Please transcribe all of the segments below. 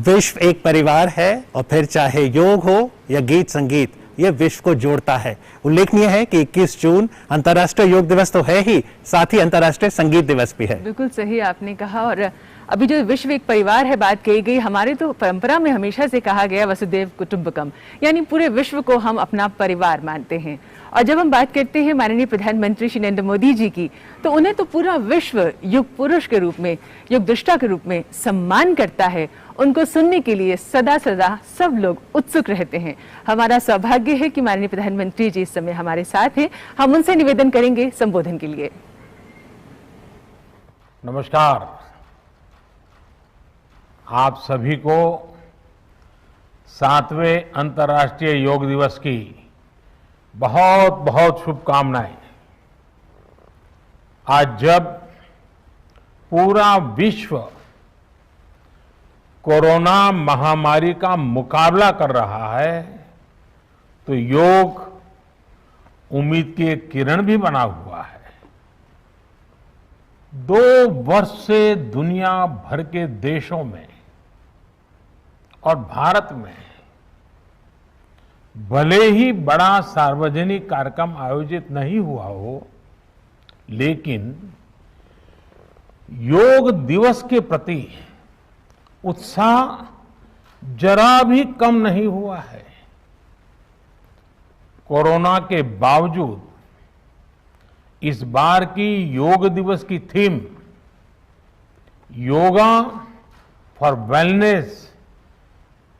विश्व एक परिवार है और फिर चाहे योग हो या गीत संगीत, यह विश्व को जोड़ता है। उल्लेखनीय है कि 21 जून अंतर्राष्ट्रीय योग दिवस तो है ही, साथ ही अंतर्राष्ट्रीय संगीत दिवस भी है। बिल्कुल सही आपने कहा। और अभी जो विश्व एक परिवार है बात कही गई, हमारे तो परंपरा में हमेशा से कहा गया वसुदेव कुटुंबकम, यानी पूरे विश्व को हम अपना परिवार मानते हैं। और जब हम बात करते हैं माननीय प्रधानमंत्री श्री नरेंद्र मोदी जी की, तो उन्हें तो पूरा विश्व युग पुरुष के रूप में, युग दृष्टा के रूप में सम्मान करता है। उनको सुनने के लिए सदा सदा सब लोग उत्सुक रहते हैं। हमारा सौभाग्य है कि माननीय प्रधानमंत्री जी इस समय हमारे साथ हैं। हम उनसे निवेदन करेंगे संबोधन के लिए। नमस्कार, आप सभी को 7वें अंतर्राष्ट्रीय योग दिवस की बहुत बहुत शुभकामनाएं। आज जब पूरा विश्व कोरोना महामारी का मुकाबला कर रहा है, तो योग उम्मीद की एक किरण भी बना हुआ है। 2 वर्ष से दुनिया भर के देशों में और भारत में भले ही बड़ा सार्वजनिक कार्यक्रम आयोजित नहीं हुआ हो, लेकिन योग दिवस के प्रति उत्साह जरा भी कम नहीं हुआ है। कोरोना के बावजूद इस बार की योग दिवस की थीम योगा फॉर वेलनेस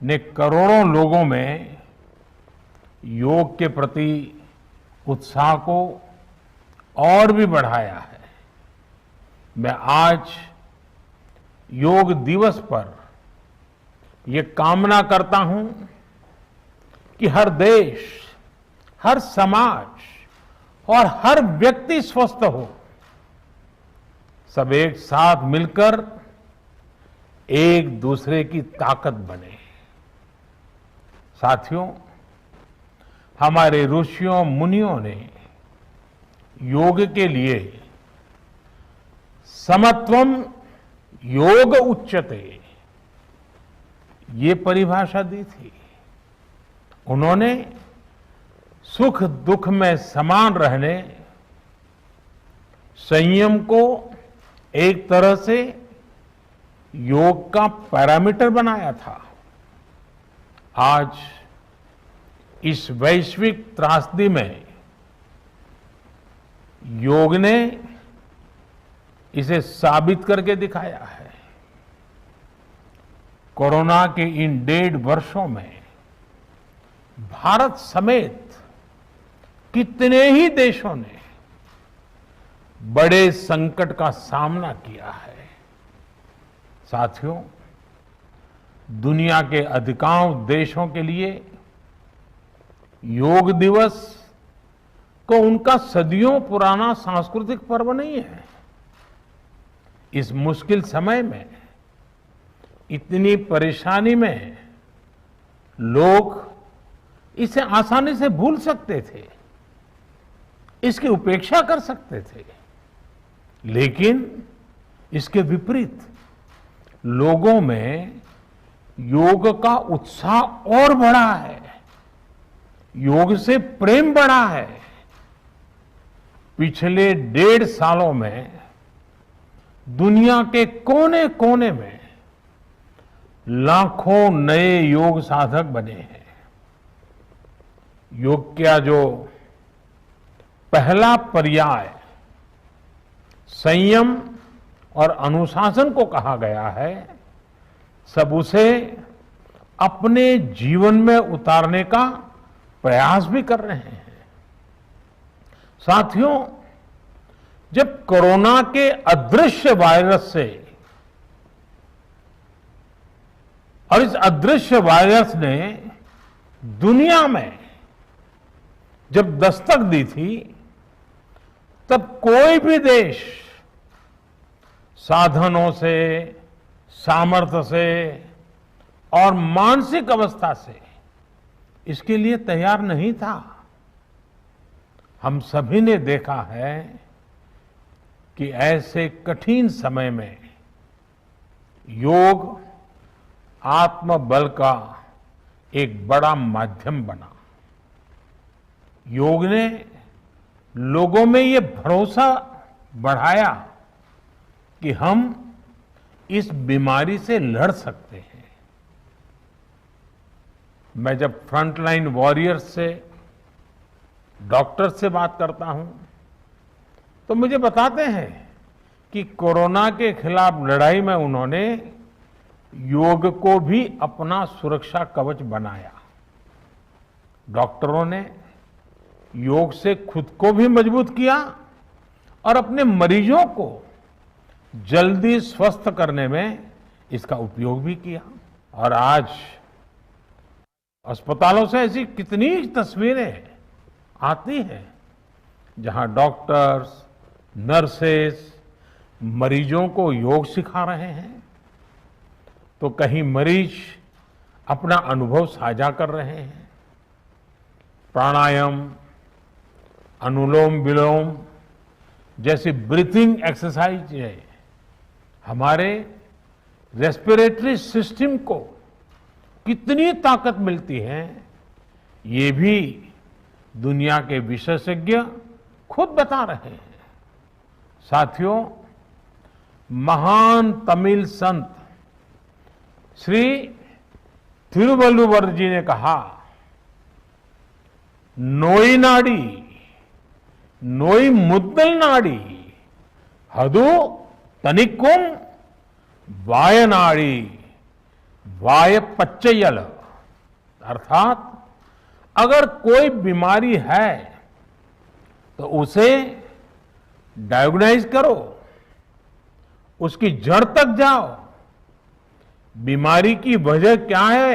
ने करोड़ों लोगों में योग के प्रति उत्साह को और भी बढ़ाया है। मैं आज योग दिवस पर ये कामना करता हूं कि हर देश, हर समाज और हर व्यक्ति स्वस्थ हो, सब एक साथ मिलकर एक दूसरे की ताकत बने। साथियों, हमारे ऋषियों मुनियों ने योग के लिए समत्वम योग उच्यते ये परिभाषा दी थी। उन्होंने सुख दुख में समान रहने, संयम को एक तरह से योग का पैरामीटर बनाया था। आज इस वैश्विक त्रासदी में योग ने इसे साबित करके दिखाया है। कोरोना के इन 1.5 वर्षों में भारत समेत कितने ही देशों ने बड़े संकट का सामना किया है। साथियों, दुनिया के अधिकांश देशों के लिए योग दिवस को उनका सदियों पुराना सांस्कृतिक पर्व नहीं है। इस मुश्किल समय में, इतनी परेशानी में लोग इसे आसानी से भूल सकते थे, इसकी उपेक्षा कर सकते थे, लेकिन इसके विपरीत लोगों में योग का उत्साह और बढ़ा है, योग से प्रेम बढ़ा है। पिछले 1.5 सालों में दुनिया के कोने कोने में लाखों नए योग साधक बने हैं। योग का जो पहला पर्याय संयम और अनुशासन को कहा गया है, सब उसे अपने जीवन में उतारने का प्रयास भी कर रहे हैं। साथियों, जब कोरोना के अदृश्य वायरस से और इस अदृश्य वायरस ने दुनिया में जब दस्तक दी थी, तब कोई भी देश साधनों से, सामर्थ्य से और मानसिक अवस्था से इसके लिए तैयार नहीं था। हम सभी ने देखा है कि ऐसे कठिन समय में योग आत्मबल का एक बड़ा माध्यम बना। योग ने लोगों में ये भरोसा बढ़ाया कि हम इस बीमारी से लड़ सकते हैं। मैं जब फ्रंटलाइन वॉरियर्स से, डॉक्टर्स से बात करता हूं तो मुझे बताते हैं कि कोरोना के खिलाफ लड़ाई में उन्होंने योग को भी अपना सुरक्षा कवच बनाया। डॉक्टरों ने योग से खुद को भी मजबूत किया और अपने मरीजों को जल्दी स्वस्थ करने में इसका उपयोग भी किया। और आज अस्पतालों से ऐसी कितनी तस्वीरें आती हैं जहां डॉक्टर्स, नर्सेस मरीजों को योग सिखा रहे हैं, तो कहीं मरीज अपना अनुभव साझा कर रहे हैं। प्राणायाम, अनुलोम विलोम जैसी ब्रीथिंग एक्सरसाइज है हमारे रेस्पिरेटरी सिस्टम को कितनी ताकत मिलती है, ये भी दुनिया के विशेषज्ञ खुद बता रहे हैं। साथियों, महान तमिल संत श्री तिरुवल्लुवर जी ने कहा, नोई नाडी नोई मुद्दल नाडी हदु तनिक्कुम वायनाडी वाय पच्चयल। अर्थात अगर कोई बीमारी है तो उसे डायग्नाइज करो, उसकी जड़ तक जाओ, बीमारी की वजह क्या है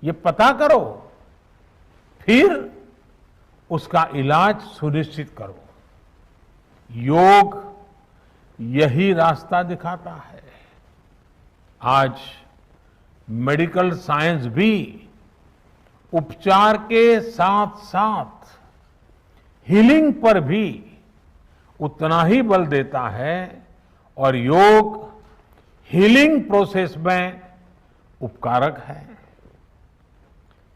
ये पता करो, फिर उसका इलाज सुनिश्चित करो। योग यही रास्ता दिखाता है। आज मेडिकल साइंस भी उपचार के साथ साथ हीलिंग पर भी उतना ही बल देता है और योग हीलिंग प्रोसेस में उपकारक है।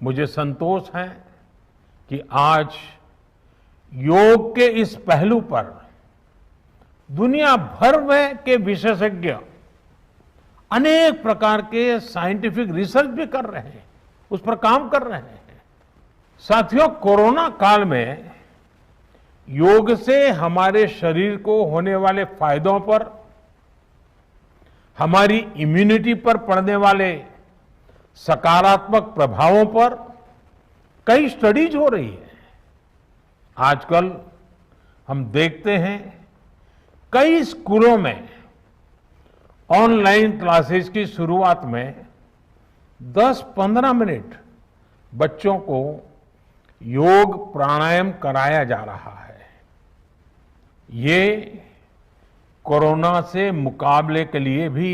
मुझे संतोष है कि आज योग के इस पहलू पर दुनिया भर में के विशेषज्ञ अनेक प्रकार के साइंटिफिक रिसर्च भी कर रहे हैं, उस पर काम कर रहे हैं। साथियों, कोरोना काल में योग से हमारे शरीर को होने वाले फायदों पर, हमारी इम्यूनिटी पर पड़ने वाले सकारात्मक प्रभावों पर कई स्टडीज हो रही है। आजकल हम देखते हैं कई स्कूलों में ऑनलाइन क्लासेस की शुरुआत में 10-15 मिनट बच्चों को योग प्राणायाम कराया जा रहा है। ये कोरोना से मुकाबले के लिए भी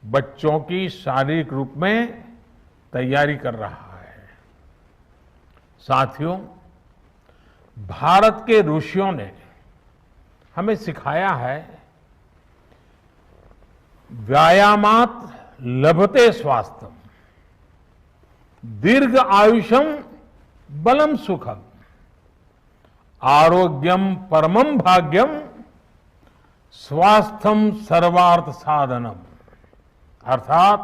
बच्चों की शारीरिक रूप में तैयारी कर रहा है। साथियों, भारत के ऋषियों ने हमें सिखाया है, व्यायामात लभते स्वास्थ्यम, दीर्घ आयुषम बलम सुखम, आरोग्यम परमम भाग्यम, स्वास्थ्यम सर्वार्थ साधनम। अर्थात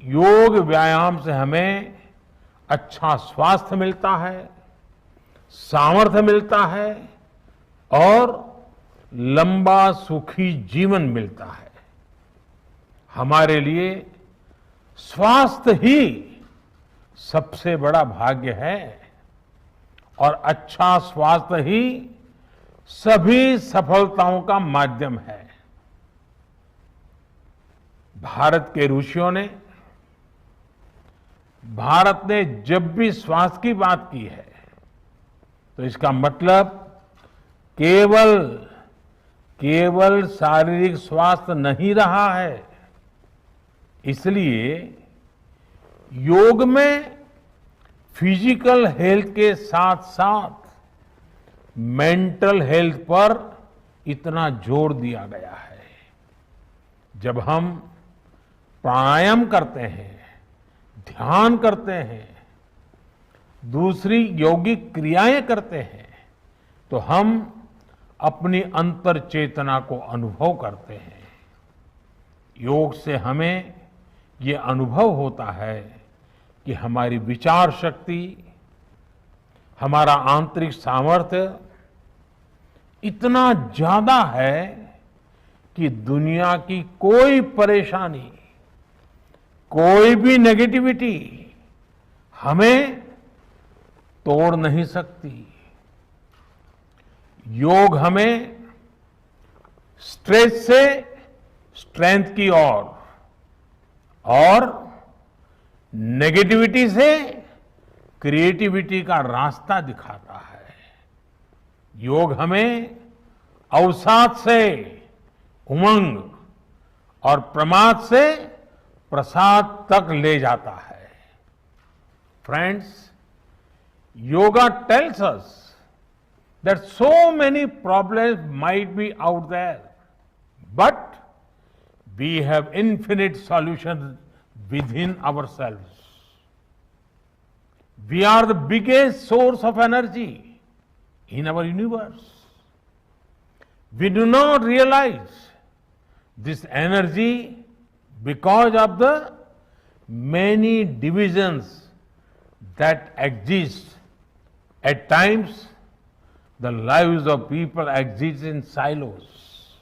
योग व्यायाम से हमें अच्छा स्वास्थ्य मिलता है, सामर्थ्य मिलता है और लंबा सुखी जीवन मिलता है। हमारे लिए स्वास्थ्य ही सबसे बड़ा भाग्य है और अच्छा स्वास्थ्य ही सभी सफलताओं का माध्यम है। भारत के ऋषियों ने, भारत ने जब भी स्वास्थ्य की बात की है तो इसका मतलब केवल शारीरिक स्वास्थ्य नहीं रहा है। इसलिए योग में फिजिकल हेल्थ के साथ साथ मेंटल हेल्थ पर इतना जोर दिया गया है। जब हम प्राणायाम करते हैं, ध्यान करते हैं, दूसरी यौगिक क्रियाएं करते हैं, तो हम अपनी अंतर चेतना को अनुभव करते हैं। योग से हमें ये अनुभव होता है कि हमारी विचार शक्ति, हमारा आंतरिक सामर्थ्य इतना ज्यादा है कि दुनिया की कोई परेशानी, कोई भी नेगेटिविटी हमें तोड़ नहीं सकती। योग हमें स्ट्रेस से स्ट्रेंथ की ओर और नेगेटिविटी से क्रिएटिविटी का रास्ता दिखाता है। योग हमें अवसाद से उमंग और प्रमाद से प्रसाद तक ले जाता है। Friends, yoga tells us that so many problems might be out there, but we have infinite solutions within ourselves. We are the biggest source of energy in our universe. We do not realize this energy because of the many divisions that exist. At times, the lives of people exist in silos.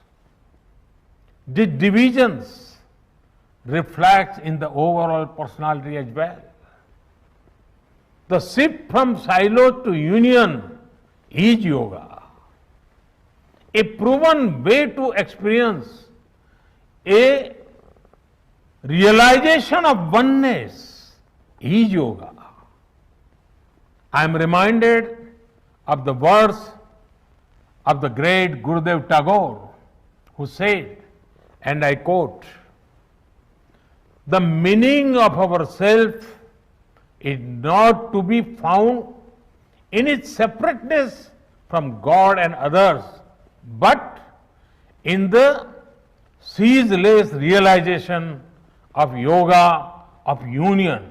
These divisions reflect in the overall personality as well. The shift from silo to union is yoga. A proven way to experience a realization of oneness is yoga. I am reminded of the words of the great Gurudev Tagore, who said, and I quote, "The meaning of our self is not to be found in its separateness from God and others, but in the ceaseless realization of yoga of union,"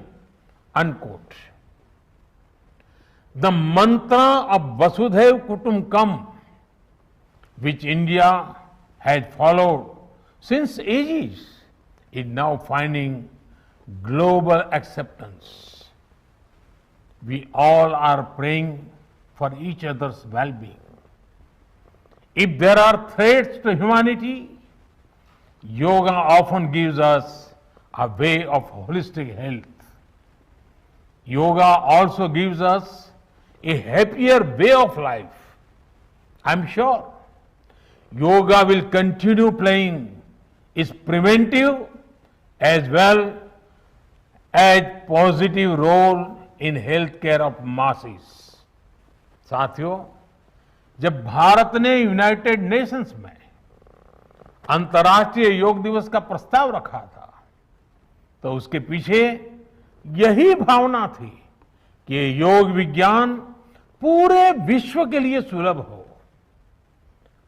unquote. The mantra of Vasudhaiva Kutumbakam, which India had followed since ages, is now finding global acceptance. We all are praying for each other's well-being. If there are threats to humanity, yoga often gives us a way of holistic health. Yoga also gives us a happier way of life. I'm sure yoga will continue playing its preventive as well as positive role in healthcare of masses. साथियों, जब भारत ने United Nations में अंतर्राष्ट्रीय योग दिवस का प्रस्ताव रखा था, तो उसके पीछे यही भावना थी कि योग विज्ञान पूरे विश्व के लिए सुलभ हो।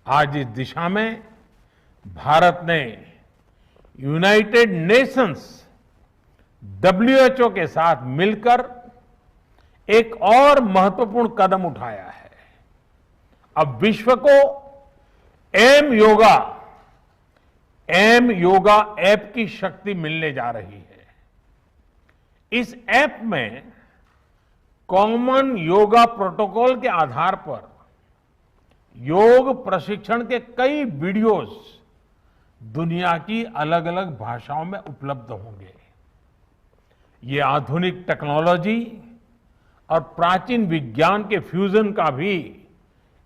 आज इस दिशा में भारत ने यूनाइटेड नेशंस WHO के साथ मिलकर एक और महत्वपूर्ण कदम उठाया है। अब विश्व को एम योगा ऐप की शक्ति मिलने जा रही है। इस ऐप में कॉमन योगा प्रोटोकॉल के आधार पर योग प्रशिक्षण के कई वीडियोस दुनिया की अलग अलग भाषाओं में उपलब्ध होंगे। ये आधुनिक टेक्नोलॉजी और प्राचीन विज्ञान के फ्यूजन का भी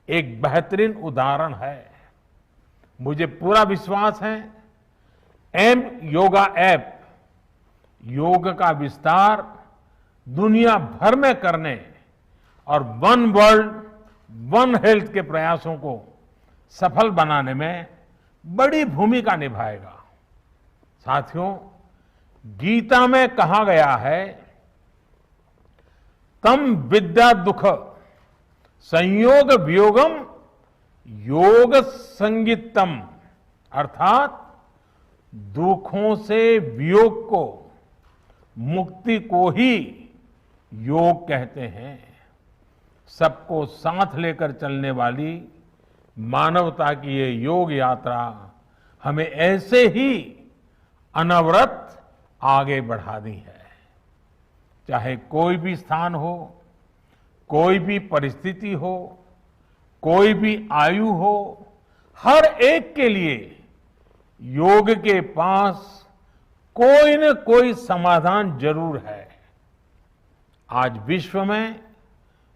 एक बेहतरीन उदाहरण है। मुझे पूरा विश्वास है एम योगा ऐप योग का विस्तार दुनिया भर में करने और वन वर्ल्ड वन हेल्थ के प्रयासों को सफल बनाने में बड़ी भूमिका निभाएगा। साथियों, गीता में कहा गया है, तम विद्या दुख संयोग वियोगम योग संगीतम, अर्थात दुखों से वियोग को, मुक्ति को ही योग कहते हैं। सबको साथ लेकर चलने वाली मानवता की ये योग यात्रा हमें ऐसे ही अनवरत आगे बढ़ानी है। चाहे कोई भी स्थान हो, कोई भी परिस्थिति हो, कोई भी आयु हो, हर एक के लिए योग के पास कोई न कोई समाधान जरूर है। आज विश्व में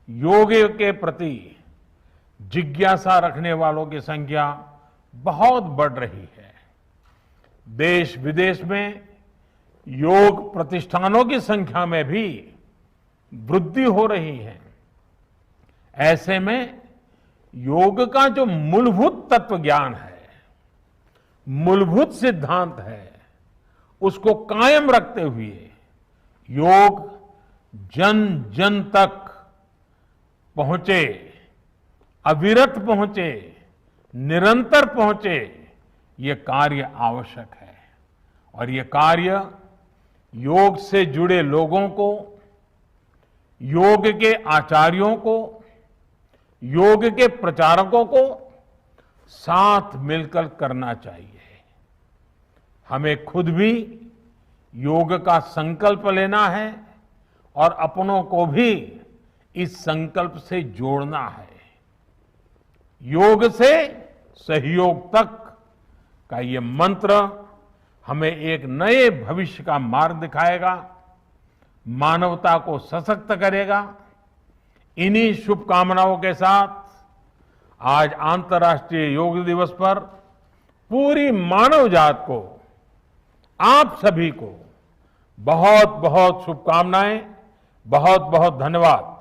योग के प्रति जिज्ञासा रखने वालों की संख्या बहुत बढ़ रही है। देश विदेश में योग प्रतिष्ठानों की संख्या में भी वृद्धि हो रही है। ऐसे में योग का जो मूलभूत तत्व ज्ञान है, मूलभूत सिद्धांत है, उसको कायम रखते हुए योग जन जन तक पहुंचे, अविरत पहुंचे, निरंतर पहुंचे, ये कार्य आवश्यक है। और ये कार्य योग से जुड़े लोगों को, योग के आचार्यों को, योग के प्रचारकों को साथ मिलकर करना चाहिए। हमें खुद भी योग का संकल्प लेना है और अपनों को भी इस संकल्प से जोड़ना है। योग से सहयोग तक का ये मंत्र हमें एक नए भविष्य का मार्ग दिखाएगा, मानवता को सशक्त करेगा। इन्हीं शुभकामनाओं के साथ आज अंतर्राष्ट्रीय योग दिवस पर पूरी मानव जात को, आप सभी को बहुत बहुत शुभकामनाएं, बहुत बहुत धन्यवाद।